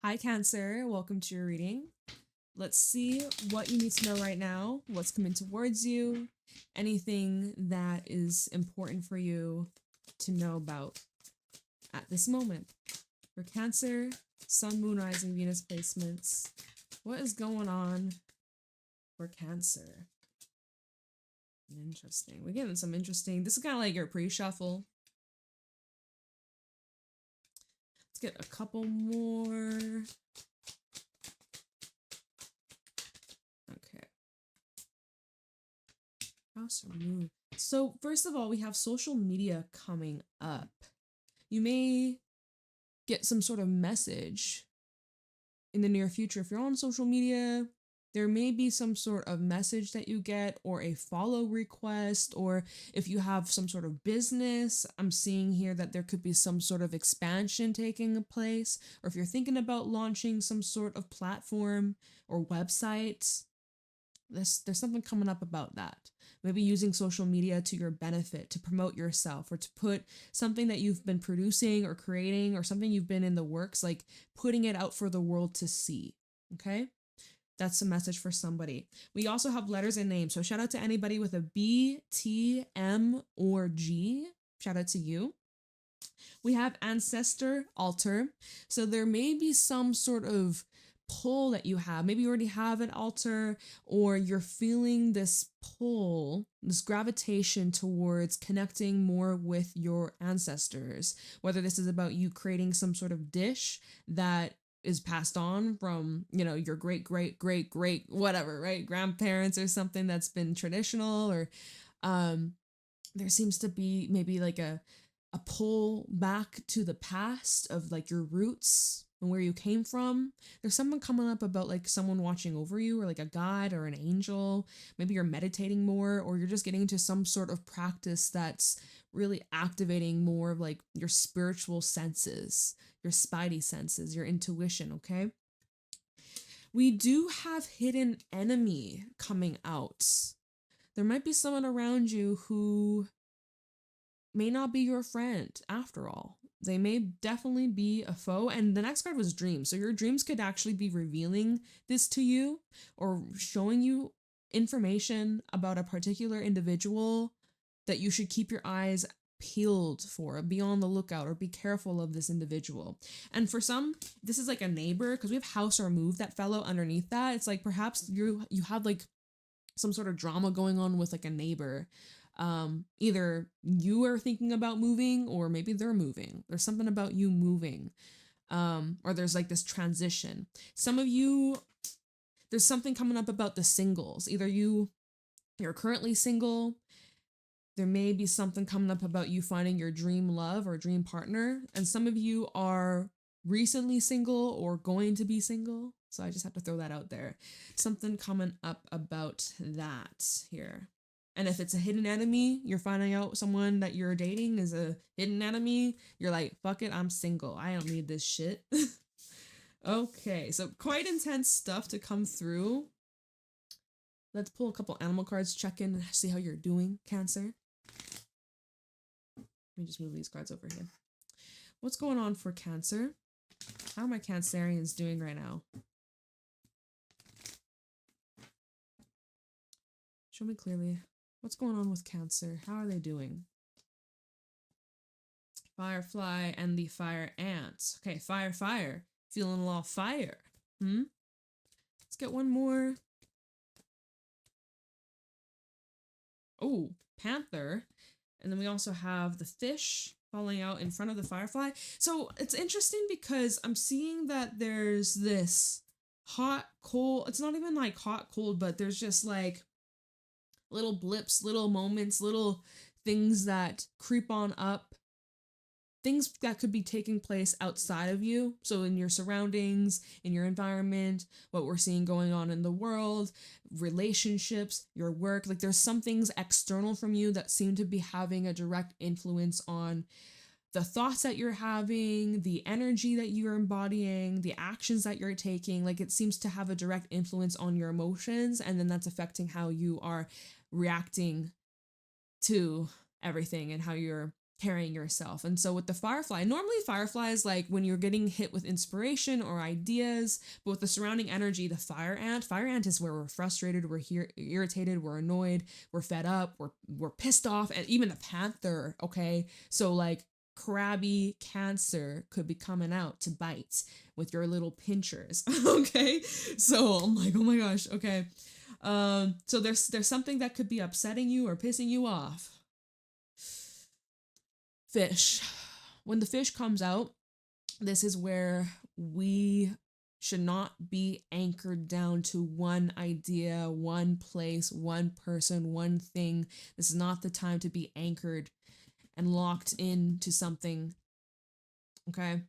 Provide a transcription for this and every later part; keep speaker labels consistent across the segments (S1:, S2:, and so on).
S1: Hi, Cancer. Welcome to your reading. Let's see what you need to know right now, what's coming towards you, anything that is important for you to know about at this moment. For Cancer, Sun, Moon, Rising, Venus placements, what is going on for Cancer? Interesting. We're getting some interesting, this is kind of like your pre-shuffle. Let's get a couple more. Okay. House or moon. So first of all, we have social media coming up. You may get some sort of message in the near future. If you're on social media, there may be some sort of message that you get or a follow request, or if you have some sort of business, I'm seeing here that there could be some sort of expansion taking place, or if you're thinking about launching some sort of platform or website, there's something coming up about that. Maybe using social media to your benefit to promote yourself, or to put something that you've been producing or creating, or something you've been in the works, like putting it out for the world to see. Okay? That's a message for somebody. We also have letters and names. So shout out to anybody with a B, T, M, or G. Shout out to you. We have ancestor altar. So there may be some sort of pull that you have. Maybe you already have an altar, or you're feeling this pull, this gravitation towards connecting more with your ancestors. Whether this is about you creating some sort of dish that is passed on from, your great whatever, right, grandparents, or something that's been traditional, or there seems to be maybe like a pull back to the past of like your roots and where you came from. There's something coming up about like someone watching over you, or like a guide or an angel. Maybe you're meditating more, or you're just getting into some sort of practice that's really activating more of like your spiritual senses, your spidey senses, your intuition, okay? We do have hidden enemy coming out. There might be someone around you who may not be your friend after all. They may definitely be a foe. And the next card was dreams. So your dreams could actually be revealing this to you, or showing you information about a particular individual that you should keep your eyes peeled for, be on the lookout, or be careful of this individual. And for some, this is like a neighbor, because we have house or move that fellow underneath that. It's like perhaps you have like some sort of drama going on with like a neighbor. Either you are thinking about moving, or maybe they're moving. There's something about you moving, or there's like this transition. Some of you, there's something coming up about the singles. Either you're currently single. There may be something coming up about you finding your dream love or dream partner. And some of you are recently single or going to be single. So I just have to throw that out there. Something coming up about that here. And if it's a hidden enemy, you're finding out someone that you're dating is a hidden enemy, you're like, fuck it, I'm single. I don't need this shit. Okay, so quite intense stuff to come through. Let's pull a couple animal cards, check in, and see how you're doing, Cancer. Let me just move these cards over here. What's going on for Cancer? How are my Cancerians doing right now? Show me clearly. What's going on with Cancer? How are they doing? Firefly and the fire ants. Okay, fire. Feeling a lot of fire. Let's get one more. Oh, panther. And then we also have the fish falling out in front of the firefly. So it's interesting because I'm seeing that there's this hot, cold. It's not even like hot, cold, but there's just like little blips, little moments, little things that creep on up. Things that could be taking place outside of you. So in your surroundings, in your environment, what we're seeing going on in the world, relationships, your work. Like there's some things external from you that seem to be having a direct influence on the thoughts that you're having, the energy that you're embodying, the actions that you're taking. Like it seems to have a direct influence on your emotions, and then that's affecting how you are reacting to everything and how you're carrying yourself. And so with the firefly, normally fireflies, like when you're getting hit with inspiration or ideas, but with the surrounding energy, the fire ant is where we're frustrated, we're here, irritated, we're annoyed, we're fed up, we're pissed off, and even the panther, okay? So like crabby Cancer could be coming out to bite with your little pinchers, okay? So I'm like, oh my gosh, okay. So there's something that could be upsetting you or pissing you off. Fish. When the fish comes out, this is where we should not be anchored down to one idea, one place, one person, one thing. This is not the time to be anchored and locked into something. Okay?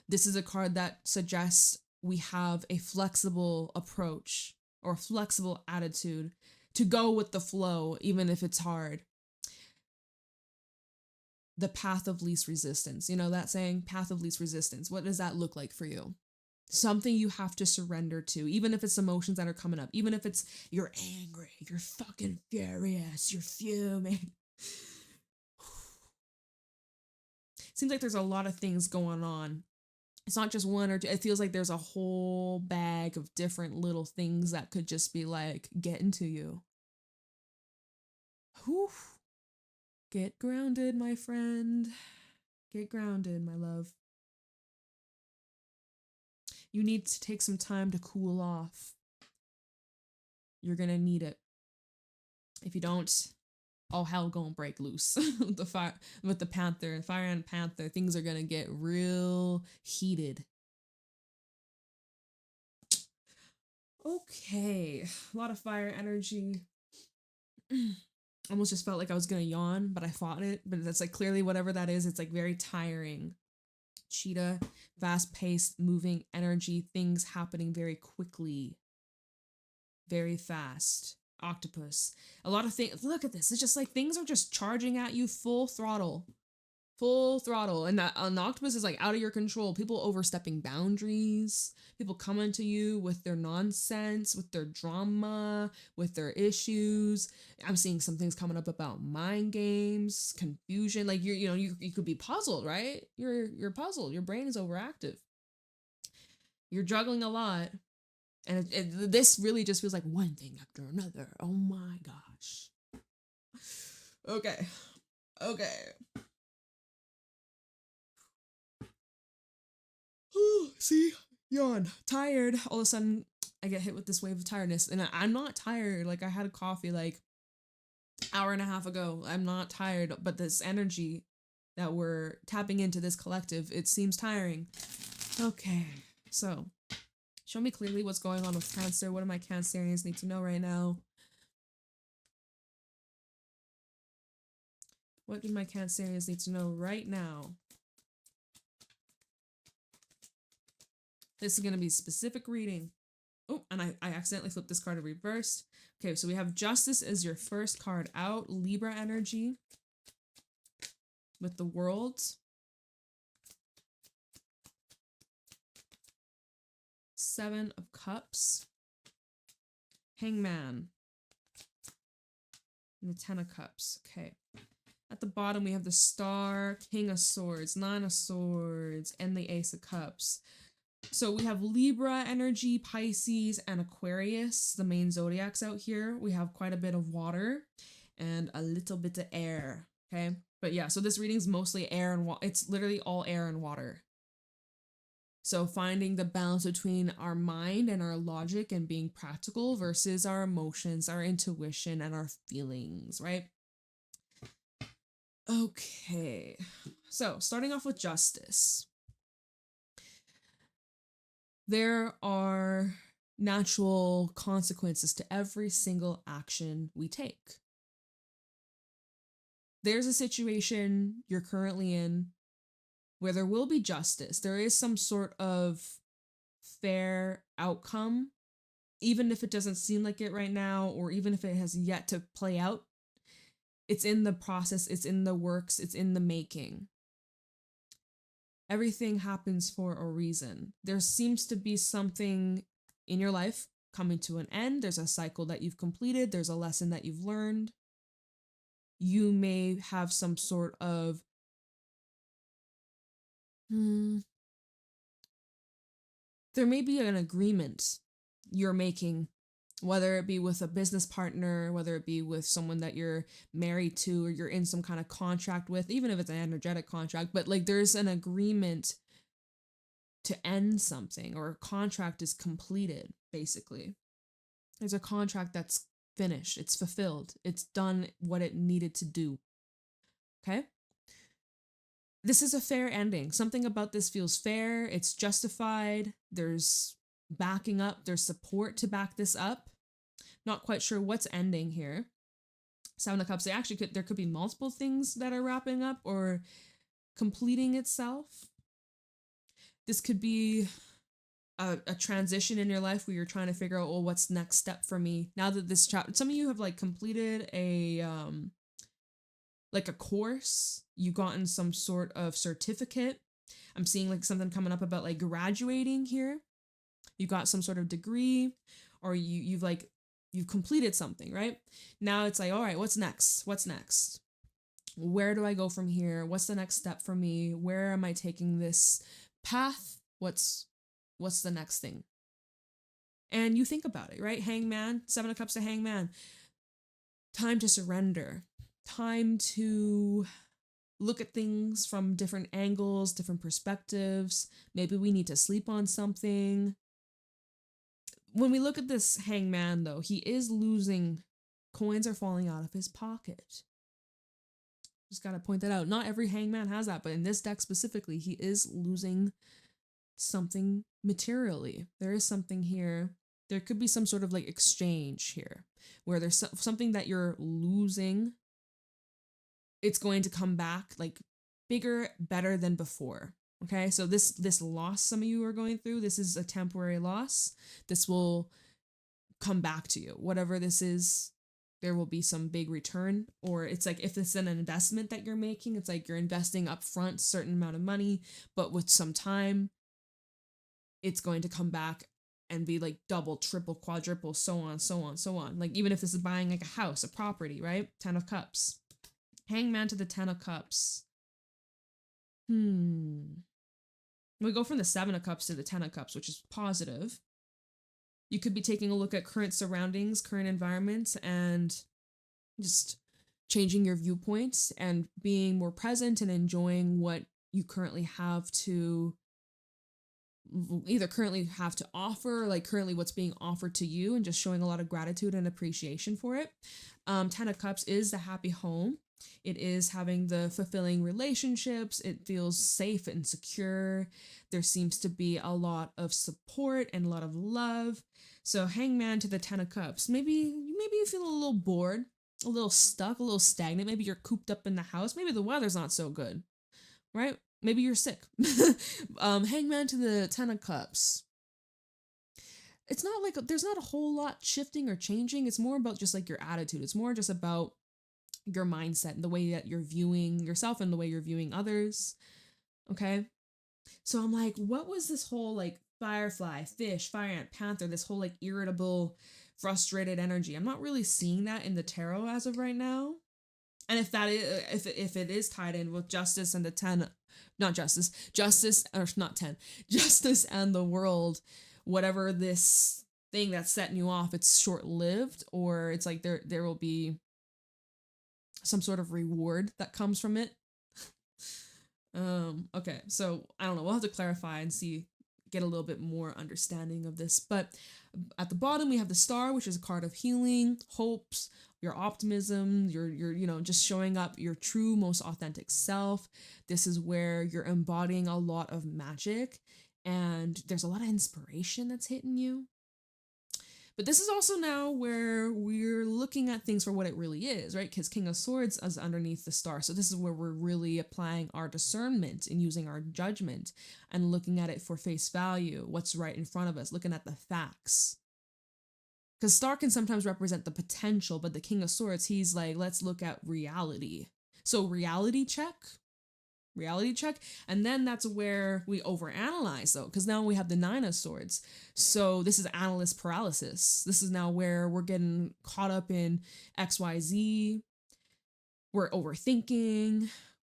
S1: This is a card that suggests we have a flexible approach or flexible attitude to go with the flow, even if it's hard. The path of least resistance. You know that saying, path of least resistance. What does that look like for you? Something you have to surrender to, even if it's emotions that are coming up, even if it's you're angry, you're fucking furious, you're fuming. Seems like there's a lot of things going on. It's not just one or two. It feels like there's a whole bag of different little things that could just be like getting to you. Whew. Get grounded, my friend. Get grounded, my love. You need to take some time to cool off. You're gonna need it. If you don't, all hell gonna break loose. with the panther, fire and panther, things are gonna get real heated. Okay, a lot of fire energy. Almost just felt like I was gonna yawn, but I fought it. But that's like clearly whatever that is, it's like very tiring. Cheetah, fast-paced, moving energy, things happening very quickly, very fast. Octopus, a lot of things. Look at this. It's just like things are just charging at you full throttle. And that an octopus is like out of your control. People overstepping boundaries, people coming to you with their nonsense, with their drama, with their issues. I'm seeing some things coming up about mind games, confusion. Like you could be puzzled, right? You're puzzled. Your brain is overactive. You're juggling a lot. And this really just feels like one thing after another. Oh my gosh. Okay. See, yawn, tired. All of a sudden, I get hit with this wave of tiredness, and I'm not tired. Like I had a coffee like hour and a half ago. I'm not tired, but this energy that we're tapping into, this collective, it seems tiring. Okay, so show me clearly what's going on with Cancer. What do my Cancerians need to know right now? What do my Cancerians need to know right now? This is going to be specific reading. Oh, and I accidentally flipped this card in reverse. Okay, so we have Justice as your first card out. Libra energy with the World. Seven of Cups. Hangman. And the Ten of Cups. Okay. At the bottom, we have the Star, King of Swords, Nine of Swords, and the Ace of Cups. So we have Libra energy, Pisces, and Aquarius, the main zodiacs out here. We have quite a bit of water and a little bit of air, okay? But yeah, so this reading's mostly air and water. It's literally all air and water. So finding the balance between our mind and our logic and being practical versus our emotions, our intuition, and our feelings, right? Okay, so starting off with Justice. There are natural consequences to every single action we take. There's a situation you're currently in where there will be justice. There is some sort of fair outcome, even if it doesn't seem like it right now, or even if it has yet to play out. It's in the process, it's in the works, it's in the making. Everything happens for a reason. There seems to be something in your life coming to an end. There's a cycle that you've completed. There's a lesson that you've learned. you may have some sort of there may be an agreement you're making, whether it be with a business partner, whether it be with someone that you're married to or you're in some kind of contract with, even if it's an energetic contract, but like there's an agreement to end something, or a contract is completed, basically. There's a contract that's finished, it's fulfilled, it's done what it needed to do. Okay? This is a fair ending. Something about this feels fair, it's justified, there's backing up, there's support to back this up. Not quite sure what's ending here. Seven of Cups, there could be multiple things that are wrapping up or completing itself. This could be a transition in your life where you're trying to figure out, well, what's next step for me now that this chapter. Some of you have like completed a course. You've gotten some sort of certificate. I'm seeing like something coming up about like graduating here. You got some sort of degree, or you've completed something, right? Now it's like, all right, what's next? What's next? Where do I go from here? What's the next step for me? Where am I taking this path? What's the next thing? And you think about it, right? Hangman, Seven of Cups to Hangman. Time to surrender. Time to look at things from different angles, different perspectives. Maybe we need to sleep on something. When we look at this Hangman, though, he is losing. Coins are falling out of his pocket. Just gotta point that out. Not every Hangman has that, but in this deck specifically, he is losing something materially. There is something here. There could be some sort of like exchange here, where there's something that you're losing. It's going to come back like bigger, better than before. Okay, so this loss some of you are going through, this is a temporary loss. This will come back to you. Whatever this is, there will be some big return. Or it's like if it's an investment that you're making, it's like you're investing up front certain amount of money, but with some time, it's going to come back and be like double, triple, quadruple, so on, so on, so on. Like even if this is buying like a house, a property, right? 10 of Cups. Hangman to the 10 of Cups. We go from the 7 of Cups to the 10 of Cups, which is positive. You could be taking a look at current surroundings, current environments, and just changing your viewpoints and being more present and enjoying what you currently have to offer, like currently what's being offered to you, and just showing a lot of gratitude and appreciation for it. 10 of Cups is the happy home. It is having the fulfilling relationships. It feels safe and secure. There seems to be a lot of support and a lot of love. So Hangman to the 10 of Cups. Maybe you feel a little bored, a little stuck, a little stagnant. Maybe you're cooped up in the house. Maybe the weather's not so good, right? Maybe you're sick. Hangman to the 10 of Cups. It's not like there's not a whole lot shifting or changing. It's more about just like your attitude. It's more just about your mindset and the way that you're viewing yourself and the way you're viewing others. Okay. So I'm like, what was this whole like firefly, fish, fire ant, panther, this whole like irritable, frustrated energy? I'm not really seeing that in the tarot as of right now. And if that is, if it is tied in with justice and the 10, not justice, justice, or not 10, justice and the world, whatever this thing that's setting you off, it's short-lived, or it's like there will be some sort of reward that comes from it. Okay, so I don't know, we'll have to clarify and get a little bit more understanding of this. But at the bottom we have the Star, which is a card of healing, hopes, your optimism, your just showing up your true, most authentic self. This is where you're embodying a lot of magic, and there's a lot of inspiration that's hitting you. But this is also now where we're looking at things for what it really is, right? Because King of Swords is underneath the Star. So this is where we're really applying our discernment and using our judgment and looking at it for face value, what's right in front of us, looking at the facts. Because Star can sometimes represent the potential, but the King of Swords, he's like, let's look at reality. So reality check. And then that's where we overanalyze, though, because now we have the 9 of Swords. So this is analyst paralysis. This is now where we're getting caught up in XYZ. We're overthinking.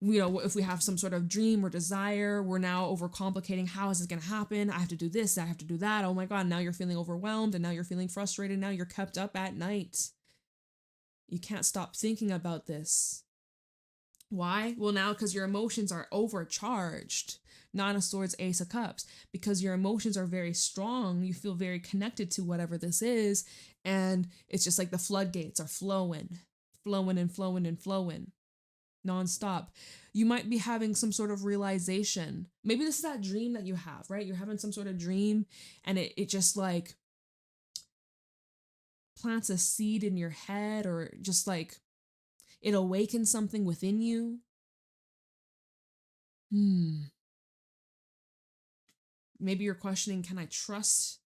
S1: You know, if we have some sort of dream or desire, we're now overcomplicating. How is this going to happen? I have to do this. I have to do that. Oh my God. Now you're feeling overwhelmed and now you're feeling frustrated. Now you're kept up at night. You can't stop thinking about this. Why? Well, now because your emotions are overcharged. Nine of Swords, Ace of Cups. Because your emotions are very strong. You feel very connected to whatever this is. And it's just like the floodgates are flowing and flowing and flowing nonstop. You might be having some sort of realization. Maybe this is that dream that you have, right? You're having some sort of dream and it just like plants a seed in your head, or just like it awakens something within you. Maybe you're questioning, can I trust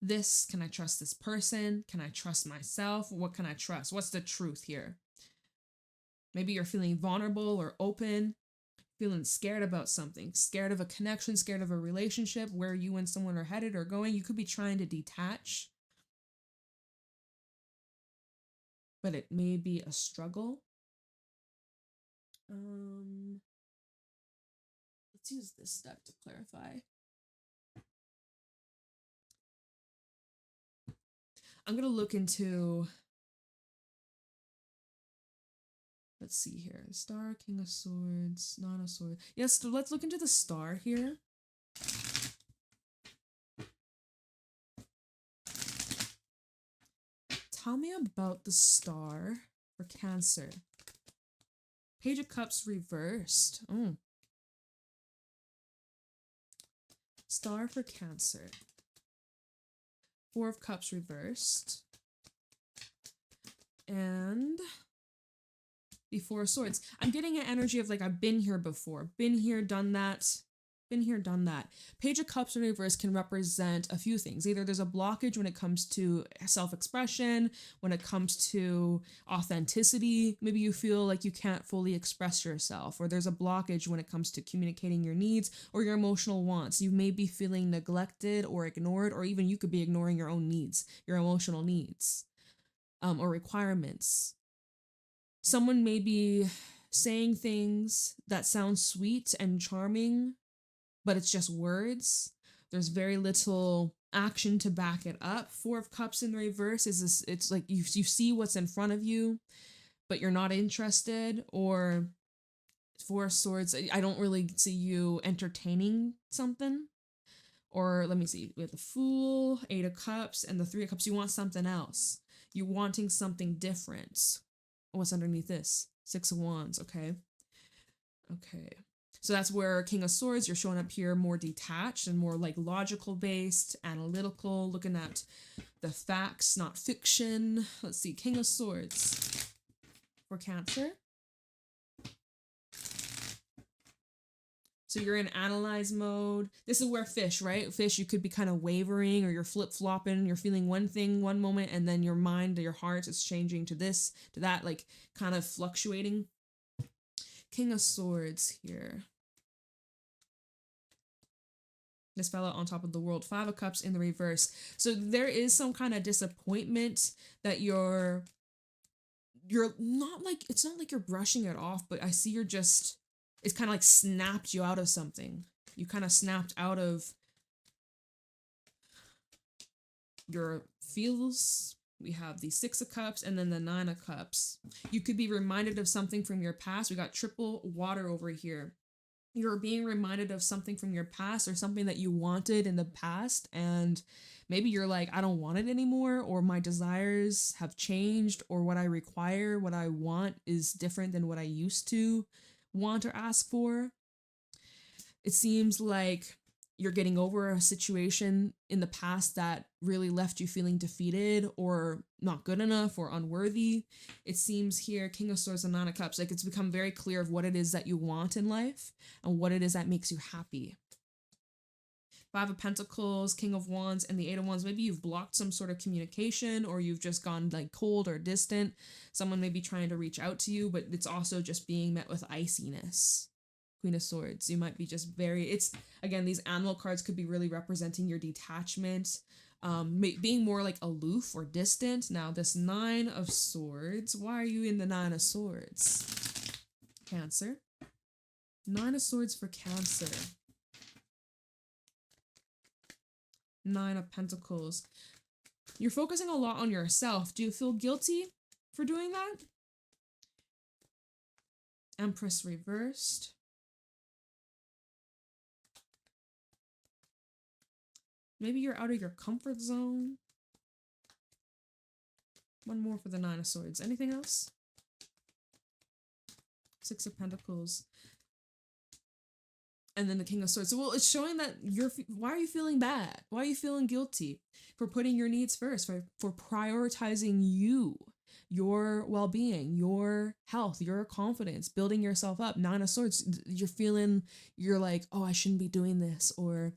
S1: this? Can I trust this person? Can I trust myself? What can I trust? What's the truth here? Maybe you're feeling vulnerable or open, feeling scared about something, scared of a connection, scared of a relationship, where you and someone are headed or going. You could be trying to detach, but it may be a struggle. Let's use this deck to clarify. I'm going to look into, let's see here. Star, King of Swords, Nine of Swords. Yes, so let's look into the star here. Tell me about the star for Cancer. Page of Cups reversed. Oh. Star for Cancer. Four of Cups reversed. And the Four of Swords. I'm getting an energy of like, I've been here before. Been here, done that. Been here, done that. Page of Cups in reverse can represent a few things. Either there's a blockage when it comes to self-expression, when it comes to authenticity. Maybe you feel like you can't fully express yourself, or there's a blockage when it comes to communicating your needs or your emotional wants. You may be feeling neglected or ignored, or even you could be ignoring your own needs, your emotional needs, or requirements. Someone may be saying things that sound sweet and charming, but it's just words. There's very little action to back it up. Four of Cups in the reverse is this, it's like you see what's in front of you, but you're not interested. Or Four of Swords, I don't really see you entertaining something. Or let me see, we have the Fool, Eight of Cups, and the Three of Cups. You want something else. You're wanting something different. What's underneath this? Six of Wands, okay. Okay. So that's where King of Swords, you're showing up here more detached and more like logical based, analytical, looking at the facts, not fiction. Let's see, King of Swords for Cancer. So you're in analyze mode. This is where fish, right? Fish, you could be kind of wavering, or you're flip-flopping. You're feeling one thing one moment, and then your mind, your heart is changing to this, to that, like kind of fluctuating. King of Swords here. This fella on top of the world. Five of Cups in the reverse. So there is some kind of disappointment that you're not like, it's not like you're brushing it off, but I see you're just, it's kind of like snapped you out of something. You kind of snapped out of your feels. We have the Six of Cups and then the Nine of Cups. You could be reminded of something from your past. We got triple water over here. You're being reminded of something from your past, or something that you wanted in the past, and maybe you're like, I don't want it anymore, or my desires have changed, or what I require, what I want is different than what I used to want or ask for. It seems like you're getting over a situation in the past that really left you feeling defeated or not good enough or unworthy. It seems here, King of Swords and Nine of Cups, like it's become very clear of what it is that you want in life and what it is that makes you happy. Five of Pentacles, King of Wands, and the Eight of Wands. Maybe you've blocked some sort of communication, or you've just gone like cold or distant. Someone may be trying to reach out to you, but it's also just being met with iciness. Queen of Swords, you might be just very, it's, again, these animal cards could be really representing your detachment, being more like aloof or distant. Now this Nine of Swords, why are you in the Nine of Swords? Cancer. Nine of Swords for Cancer. Nine of Pentacles. You're focusing a lot on yourself. Do you feel guilty for doing that? Empress reversed. Maybe you're out of your comfort zone. One more for the Nine of Swords. Anything else? Six of Pentacles. And then the King of Swords. So, well, it's showing that why are you feeling bad? Why are you feeling guilty for putting your needs first, for prioritizing you, your well-being, your health, your confidence, building yourself up? Nine of Swords, you're like, oh, I shouldn't be doing this, or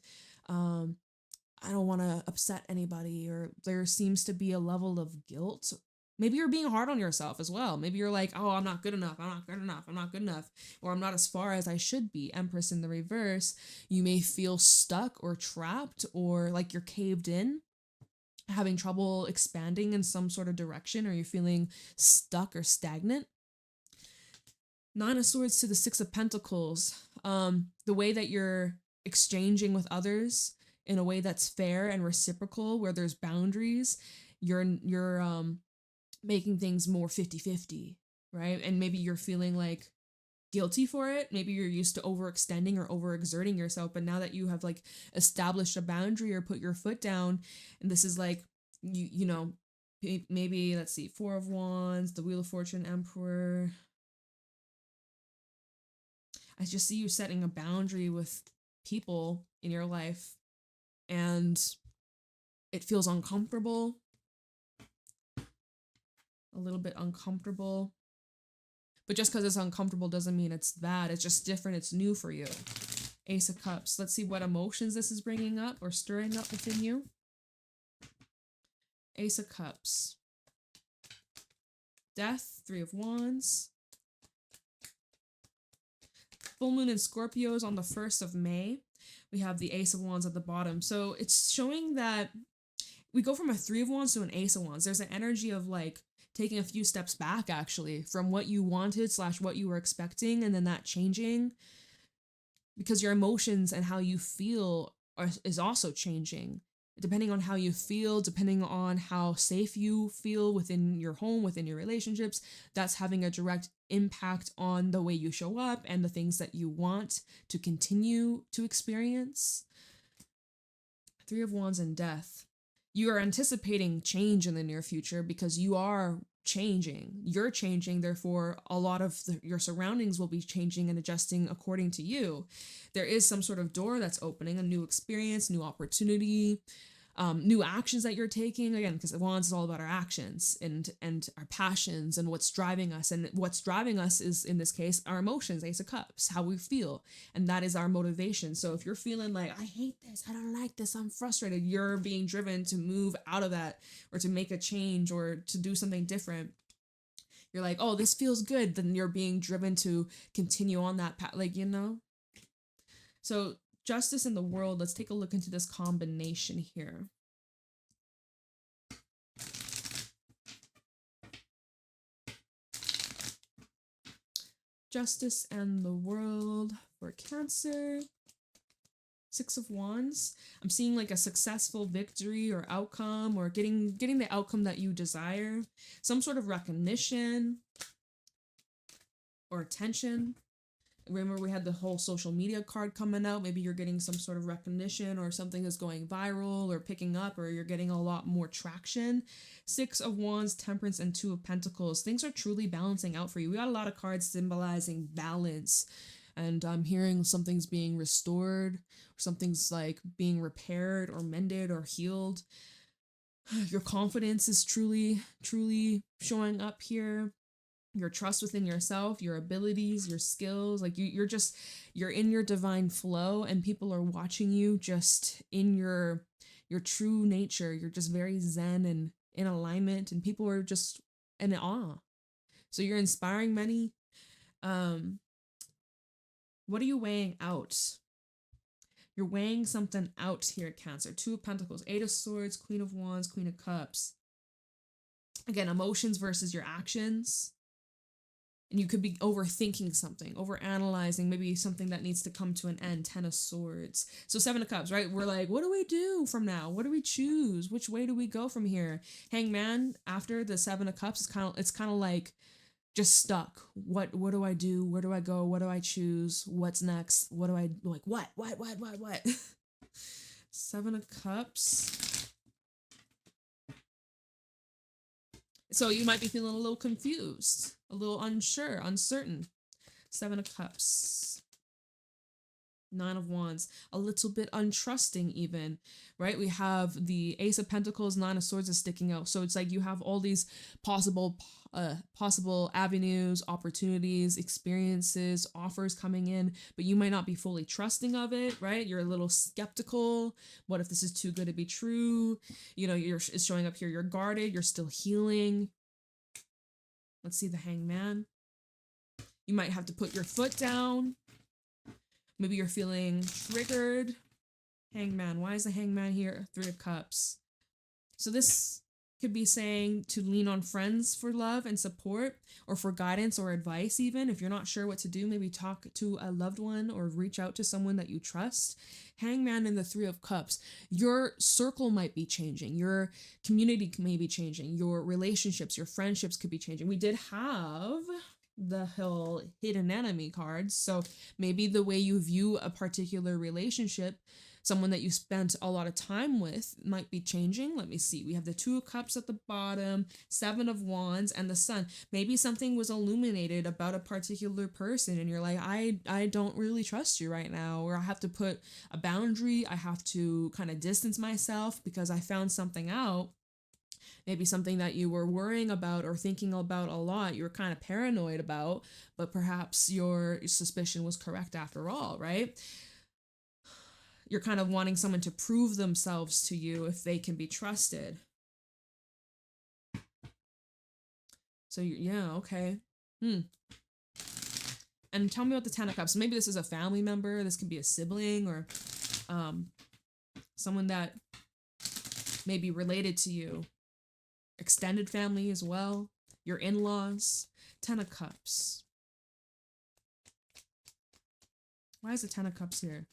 S1: I don't want to upset anybody, or there seems to be a level of guilt. Maybe you're being hard on yourself as well. Maybe you're like, oh, I'm not good enough. I'm not good enough. I'm not good enough. Or I'm not as far as I should be. Empress in the reverse. You may feel stuck or trapped, or like you're caved in, having trouble expanding in some sort of direction, or you're feeling stuck or stagnant. Nine of Swords to the Six of Pentacles. The way that you're exchanging with others in a way that's fair and reciprocal, where there's boundaries, you're making things more 50-50, right? And maybe you're feeling like guilty for it. Maybe you're used to overextending or overexerting yourself, but now that you have like established a boundary or put your foot down, and this is like, you know, maybe, let's see, Four of Wands, the Wheel of Fortune, Emperor. I just see you setting a boundary with people in your life, and it feels uncomfortable. A little bit uncomfortable. But just because it's uncomfortable doesn't mean it's bad. It's just different. It's new for you. Ace of Cups. Let's see what emotions this is bringing up or stirring up within you. Ace of Cups. Death. Three of Wands. Full moon in Scorpios on the 1st of May. We have the Ace of Wands at the bottom. So it's showing that we go from a Three of Wands to an Ace of Wands. There's an energy of like taking a few steps back, actually, from what you wanted / what you were expecting, and then that changing, because your emotions and how you feel is also changing. Depending on how you feel, depending on how safe you feel within your home, within your relationships, that's having a direct impact on the way you show up and the things that you want to continue to experience. Three of Wands and Death. You are anticipating change in the near future because you are changing. You're changing, therefore a lot of your surroundings will be changing and adjusting according to you. There is some sort of door that's opening, a new experience, new opportunity, new actions that you're taking, again, because Wands is all about our actions and our passions and what's driving us. And what's driving us is, in this case, our emotions, Ace of Cups, how we feel. And that is our motivation. So if you're feeling like, I hate this, I don't like this, I'm frustrated, you're being driven to move out of that, or to make a change, or to do something different. You're like, oh, this feels good. Then you're being driven to continue on that path, like, you know? So Justice in the World, let's take a look into this combination here. Justice and the World for Cancer. Six of Wands. I'm seeing like a successful victory or outcome, or getting the outcome that you desire. Some sort of recognition or attention. Remember, we had the whole social media card coming out. Maybe you're getting some sort of recognition, or something is going viral or picking up, or you're getting a lot more traction. Six of Wands, Temperance, and Two of Pentacles. Things are truly balancing out for you. We got a lot of cards symbolizing balance. And I'm hearing something's being restored, or something's like being repaired or mended or healed. Your confidence is truly showing up here. Your trust within yourself, your abilities, your skills, like you're in your divine flow, and people are watching you just in your true nature. You're just very zen and in alignment, and people are just in awe. So you're inspiring many. What are you weighing out? You're weighing something out here, Cancer. Two of Pentacles, Eight of Swords, Queen of Wands, Queen of Cups. Again, emotions versus your actions. And you could be overthinking something, overanalyzing, maybe something that needs to come to an end. 10 of Swords. So 7 of Cups, right? We're like, what do we do from now? What do we choose? Which way do we go from here? Hangman, after the 7 of Cups, it's kind of like just stuck. What do I do? Where do I go? What do I choose? What's next? What do I, like, what? 7 of Cups. So you might be feeling a little confused, a little unsure, uncertain. 7 of Cups. 9 of Wands, a little bit untrusting even, right? We have the Ace of Pentacles, 9 of Swords is sticking out. So it's like you have all these possible avenues, opportunities, experiences, offers coming in, but you might not be fully trusting of it, right? You're a little skeptical. What if this is too good to be true? You know, it's showing up here. You're guarded. You're still healing. Let's see the Hangman. You might have to put your foot down. Maybe you're feeling triggered. Hangman. Why is the Hangman here? 3 of Cups. So this could be saying to lean on friends for love and support, or for guidance or advice even. If you're not sure what to do, maybe talk to a loved one or reach out to someone that you trust. Hangman and the 3 of Cups. Your circle might be changing. Your community may be changing. Your relationships, your friendships could be changing. We did have the whole hidden enemy cards. So maybe the way you view a particular relationship, someone that you spent a lot of time with, might be changing. Let me see. We have the 2 of Cups at the bottom, 7 of Wands, and the Sun. Maybe something was illuminated about a particular person and you're like, I don't really trust you right now, or I have to put a boundary. I have to kind of distance myself because I found something out. Maybe something that you were worrying about or thinking about a lot, you were kind of paranoid about, but perhaps your suspicion was correct after all, right? You're kind of wanting someone to prove themselves to you if they can be trusted. So, yeah, okay. And tell me about the 10 of Cups. Maybe this is a family member. This could be a sibling or someone that may be related to you. Extended family as well. Your in-laws. 10 of Cups. Why is the 10 of Cups here?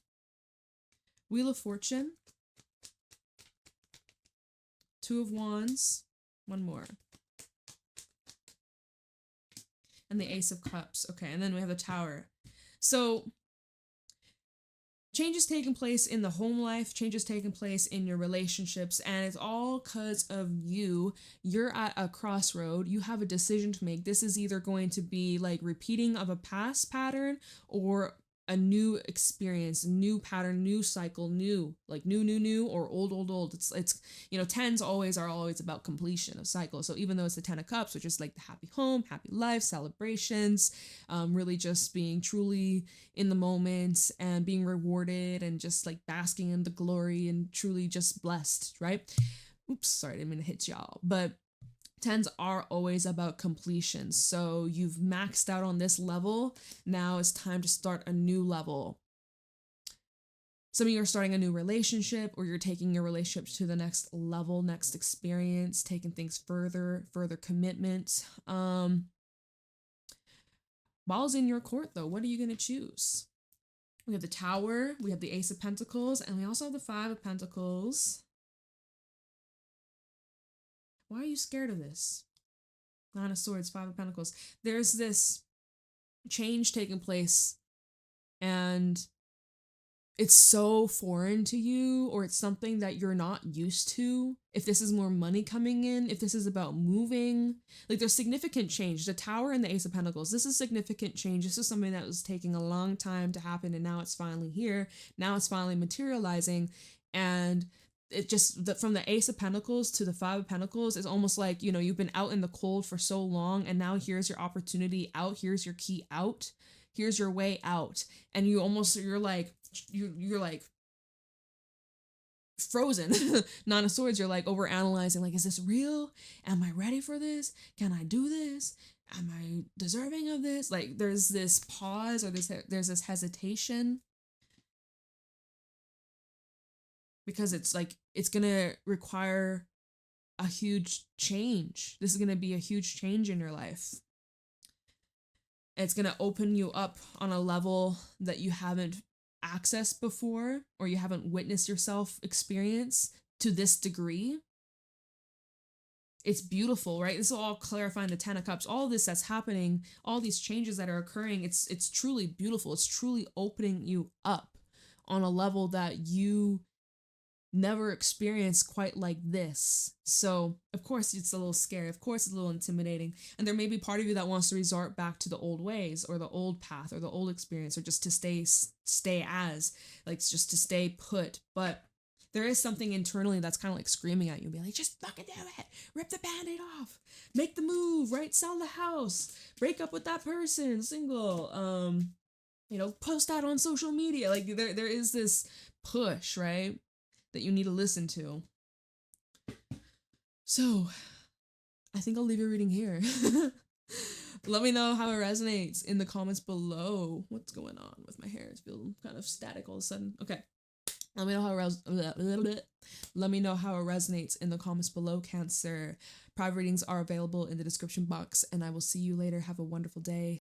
S1: Wheel of Fortune. 2 of Wands. One more. And the Ace of Cups. Okay, and then we have the Tower. So changes taking place in the home life, changes taking place in your relationships, and it's all because of you. You're at a crossroad. You have a decision to make. This is either going to be like repeating of a past pattern or a new experience, new pattern, new cycle, new, like new, or old. It's you know, 10s are always about completion of cycles. So even though it's the 10 of Cups, which is like the happy home, happy life, celebrations, really just being truly in the moment and being rewarded and just like basking in the glory and truly just blessed, right? Oops, sorry, I didn't mean to hit y'all. But 10s are always about completion. So you've maxed out on this level. Now it's time to start a new level. Some of you are starting a new relationship, or you're taking your relationship to the next level, next experience, taking things further commitment. Ball's in your court though. What are you going to choose? We have the Tower, we have the Ace of Pentacles, and we also have the 5 of Pentacles. Why are you scared of this? 9 of Swords, 5 of Pentacles. There's this change taking place and it's so foreign to you, or it's something that you're not used to. If this is more money coming in, if this is about moving, like there's significant change. The Tower and the Ace of Pentacles, this is significant change. This is something that was taking a long time to happen and now it's finally here. Now it's finally materializing, and it just, from the Ace of Pentacles to the 5 of Pentacles is almost like, you know, you've been out in the cold for so long and now here's your opportunity out. Here's your key out. Here's your way out. And you're like frozen. 9 of Swords, you're like overanalyzing, like, is this real? Am I ready for this? Can I do this? Am I deserving of this? Like there's this pause, or there's this hesitation. Because it's like, it's going to require a huge change. This is going to be a huge change in your life. It's going to open you up on a level that you haven't accessed before, or you haven't witnessed yourself experience to this degree. It's beautiful, right? This is all clarifying the Ten of Cups. All this that's happening, all these changes that are occurring, it's truly beautiful. It's truly opening you up on a level that you never experienced quite like this. So, of course, it's a little scary. Of course, it's a little intimidating. And there may be part of you that wants to resort back to the old ways or the old path or the old experience, or just to stay as, like, just to stay put. But there is something internally that's kind of like screaming at you, be like, just fucking do it. Rip the Band-Aid off. Make the move, right? Sell the house. Break up with that person, single. Post that on social media. Like, there is this push, right, that you need to listen to. So, I think I'll leave your reading here. Let me know how it resonates in the comments below. What's going on with my hair? It's feeling kind of static all of a sudden. Okay. Let me know how it resonates in the comments below, Cancer. Private readings are available in the description box, and I will see you later. Have a wonderful day.